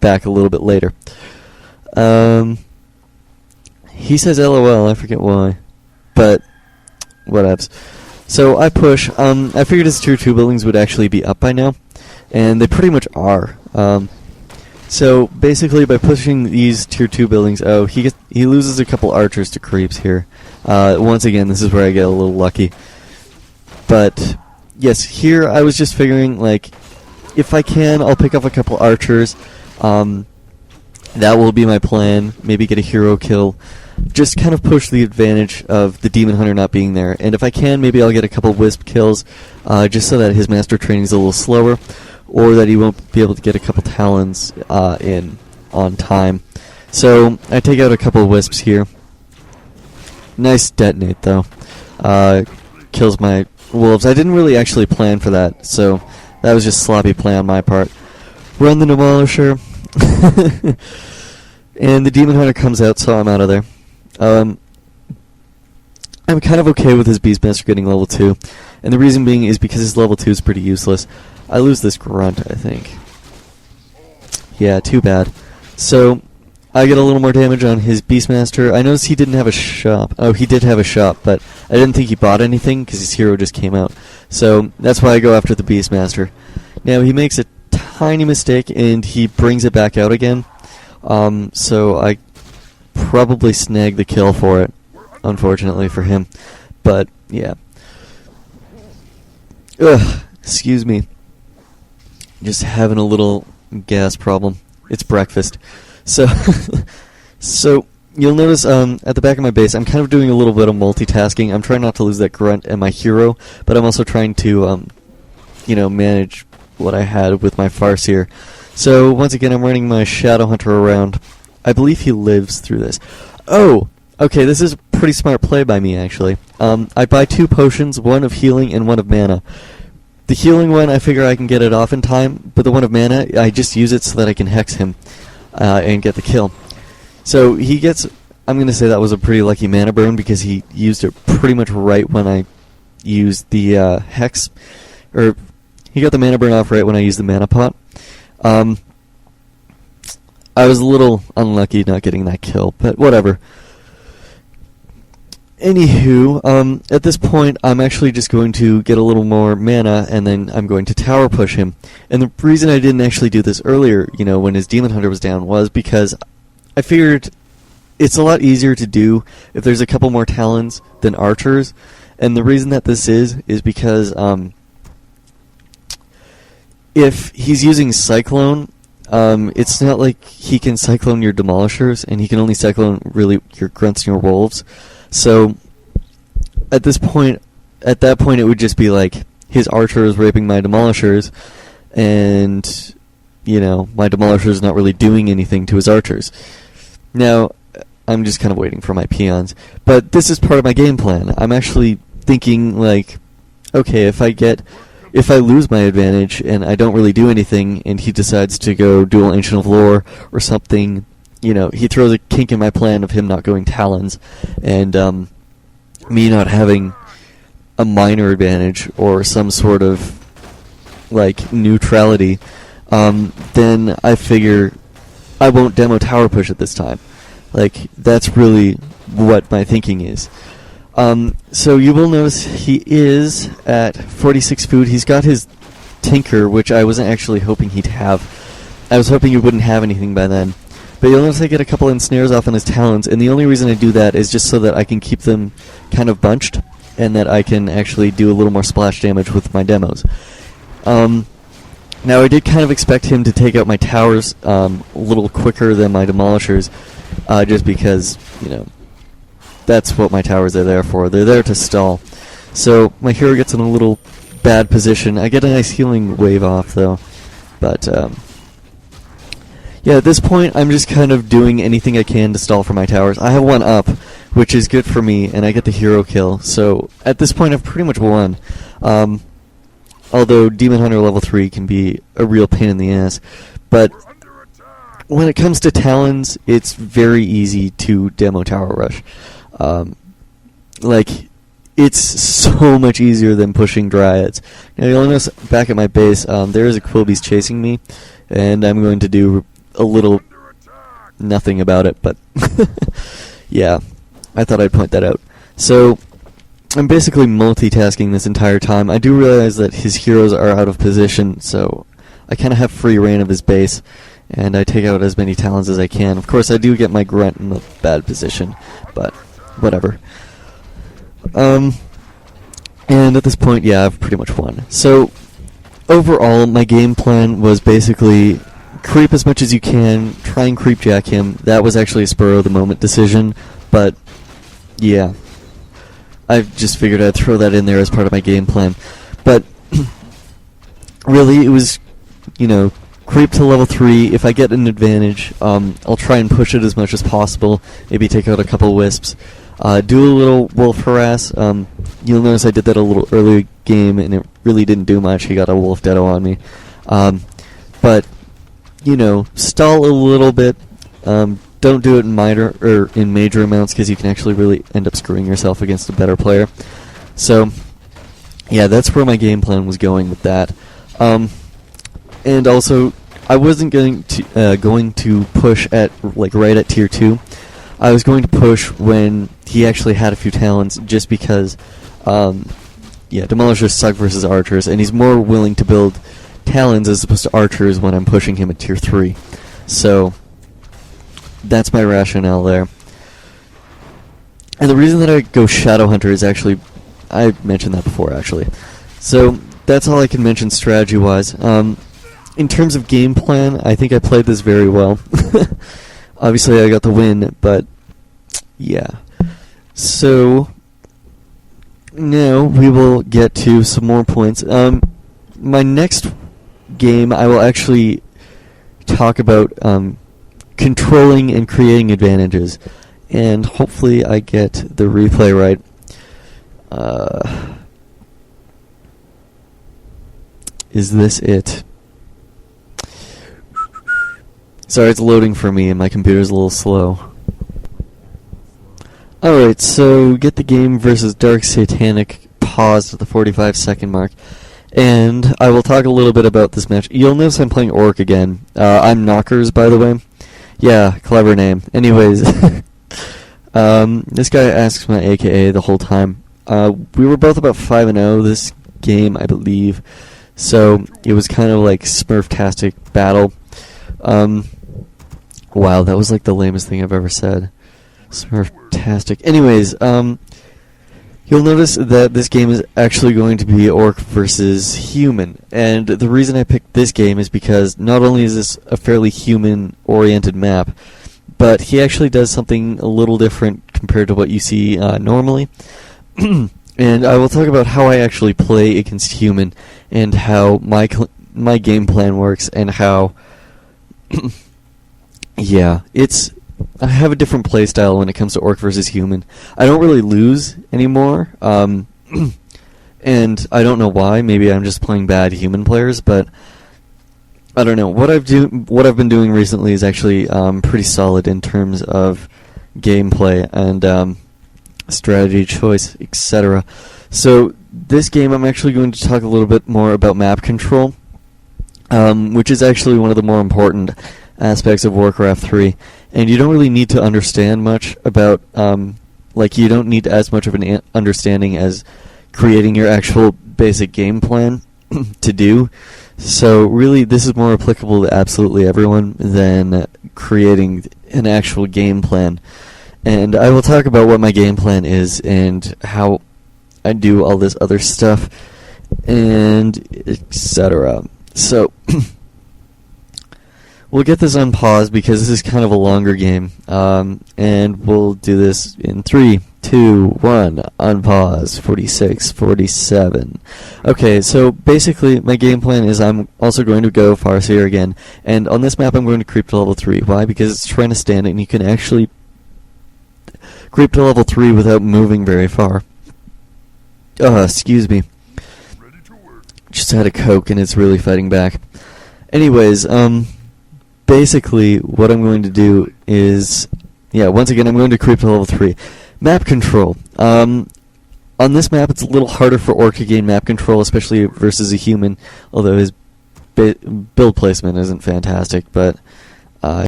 back a little bit later. He says LOL, I forget why. But, whatevs. So I push. I figured his tier 2 buildings would actually be up by now, and they pretty much are. So basically by pushing these tier 2 buildings, he loses a couple archers to creeps here. Once again, this is where I get a little lucky. But, yes, here I was just figuring, like, if I can, I'll pick up a couple archers. That will be my plan. Maybe get a hero kill. Just kind of push the advantage of the Demon Hunter not being there. And if I can, maybe I'll get a couple Wisp kills, just so that his master training is a little slower, or that he won't be able to get a couple Talons in on time. So I take out a couple Wisps here. Nice detonate, though. Kills my wolves. I didn't really actually plan for that, so that was just sloppy play on my part. Run the Demolisher. And the Demon Hunter comes out, so I'm out of there. I'm kind of okay with his Beastmaster getting level 2, and the reason being is because his level 2 is pretty useless. I lose this Grunt, I think. Yeah, too bad. So, I get a little more damage on his Beastmaster. I noticed he didn't have a shop. Oh, he did have a shop, but I didn't think he bought anything, because his hero just came out. So, that's why I go after the Beastmaster. Now, he makes a tiny mistake, and he brings it back out again. So I probably snagged the kill for it, unfortunately for him. But, yeah. Ugh, excuse me. Just having a little gas problem. It's breakfast. So, so you'll notice at the back of my base, I'm kind of doing a little bit of multitasking. I'm trying not to lose that Grunt and my hero, but I'm also trying to, manage what I had with my Farseer. So, once again, I'm running my Shadow Hunter around. I believe he lives through this. Oh! Okay, this is a pretty smart play by me, actually. I buy 2 potions, one of healing and one of mana. The healing one, I figure I can get it off in time, but the one of mana, I just use it so that I can hex him and get the kill. So, he gets... I'm going to say that was a pretty lucky mana burn, because he used it pretty much right when I used the hex. Or, he got the mana burn off right when I used the mana pot. I was a little unlucky not getting that kill, but whatever. Anywho, at this point, I'm actually just going to get a little more mana, and then I'm going to tower push him. And the reason I didn't actually do this earlier, when his Demon Hunter was down, was because I figured it's a lot easier to do if there's a couple more Talons than archers. And the reason that this is because, if he's using Cyclone, it's not like he can Cyclone your Demolishers, and he can only Cyclone really your Grunts and your Wolves. So, at that point, it would just be like his Archer is raping my Demolishers, and, my Demolisher's not really doing anything to his Archers. Now, I'm just kind of waiting for my peons. But this is part of my game plan. I'm actually thinking, like, okay, if I lose my advantage and I don't really do anything, and he decides to go dual Ancient of Lore or something, he throws a kink in my plan of him not going Talons, and me not having a minor advantage or some sort of, like, neutrality, then I figure I won't demo tower push at this time. Like, that's really what my thinking is. So you will notice he is at 46 food. He's got his Tinker, which I wasn't actually hoping he'd have. I was hoping he wouldn't have anything by then. But you'll notice I get a couple ensnares off on his Talons, and the only reason I do that is just so that I can keep them kind of bunched, and that I can actually do a little more splash damage with my demos. Now, I did kind of expect him to take out my towers a little quicker than my Demolishers, just because, that's what my towers are there for. They're there to stall. So my hero gets in a little bad position. I get a nice healing wave off, though. But, yeah, at this point, I'm just kind of doing anything I can to stall for my towers. I have one up, which is good for me, and I get the hero kill. So at this point, I've pretty much won. Although Demon Hunter level 3 can be a real pain in the ass. But when it comes to Talons, it's very easy to demo Tower Rush. It's so much easier than pushing Dryads. Now, you'll notice back at my base, there is a Quilbeast chasing me, and I'm going to do a little nothing about it, but yeah, I thought I'd point that out. So I'm basically multitasking this entire time. I do realize that his heroes are out of position, so I kind of have free reign of his base, and I take out as many talons as I can. Of course, I do get my grunt in a bad position, but whatever. And at this point, yeah, I've pretty much won. So overall, my game plan was basically creep as much as you can, try and creep jack him. That was actually a spur of the moment decision, but yeah, I just figured I'd throw that in there as part of my game plan. But really, it was, creep to level 3. If I get an advantage, I'll try and push it as much as possible. Maybe take out a couple wisps. Do a little wolf harass. You'll notice I did that a little early game, and it really didn't do much. He got a wolf deado on me. But stall a little bit. Don't do it in major amounts, because you can actually really end up screwing yourself against a better player. So yeah, that's where my game plan was going with that. And also, I wasn't going to push at right at tier 2. I was going to push when he actually had a few talents, just because, Demolishers suck versus archers, and he's more willing to build talons as opposed to archers when I'm pushing him at tier 3. So that's my rationale there. And the reason that I go Shadow Hunter is actually, I mentioned that before actually. So that's all I can mention strategy-wise. In terms of game plan, I think I played this very well. Obviously I got the win, but yeah. So now we will get to some more points. My next game I will actually talk about controlling and creating advantages, and hopefully I get the replay right. Is this it? Sorry, it's loading for me and my computer's a little slow. Alright, so get the game versus Dark Satanic paused at the 45-second mark. And I will talk a little bit about this match. You'll notice I'm playing Orc again. I'm Knockers, by the way. Yeah, clever name. Anyways, this guy asks my AKA the whole time. We were both about 5-0 this game, I believe. So it was kind of like Smurf-tastic battle. Wow, that was like the lamest thing I've ever said. Smurf-tastic. Anyways, you'll notice that this game is actually going to be Orc versus Human. And the reason I picked this game is because not only is this a fairly human-oriented map, but he actually does something a little different compared to what you see normally. And I will talk about how I actually play against Human, and how my game plan works, and how yeah, I have a different play style when it comes to Orc versus Human. I don't really lose anymore, and I don't know why. Maybe I'm just playing bad Human players, but I don't know. What I've been doing recently is actually pretty solid in terms of gameplay and strategy choice, etc. So this game, I'm actually going to talk a little bit more about map control, which is actually one of the more important aspects of Warcraft 3. And you don't really need to understand much about, you don't need as much of an understanding as creating your actual basic game plan to do. So really, this is more applicable to absolutely everyone than creating an actual game plan. And I will talk about what my game plan is and how I do all this other stuff, and etc. So we'll get this on pause because this is kind of a longer game, and we'll do this in 3, 2, 1, on pause, 46, 47. Okay, so basically my game plan is I'm also going to go Farseer again, and on this map I'm going to creep to level 3. Why? Because it's trying to stand it, and you can actually creep to level 3 without moving very far. Excuse me. Just had a Coke and it's really fighting back. Anyways, basically what I'm going to do is, once again I'm going to creep to level 3. Map control. On this map it's a little harder for Orc to gain map control, especially versus a human, although his build placement isn't fantastic, but I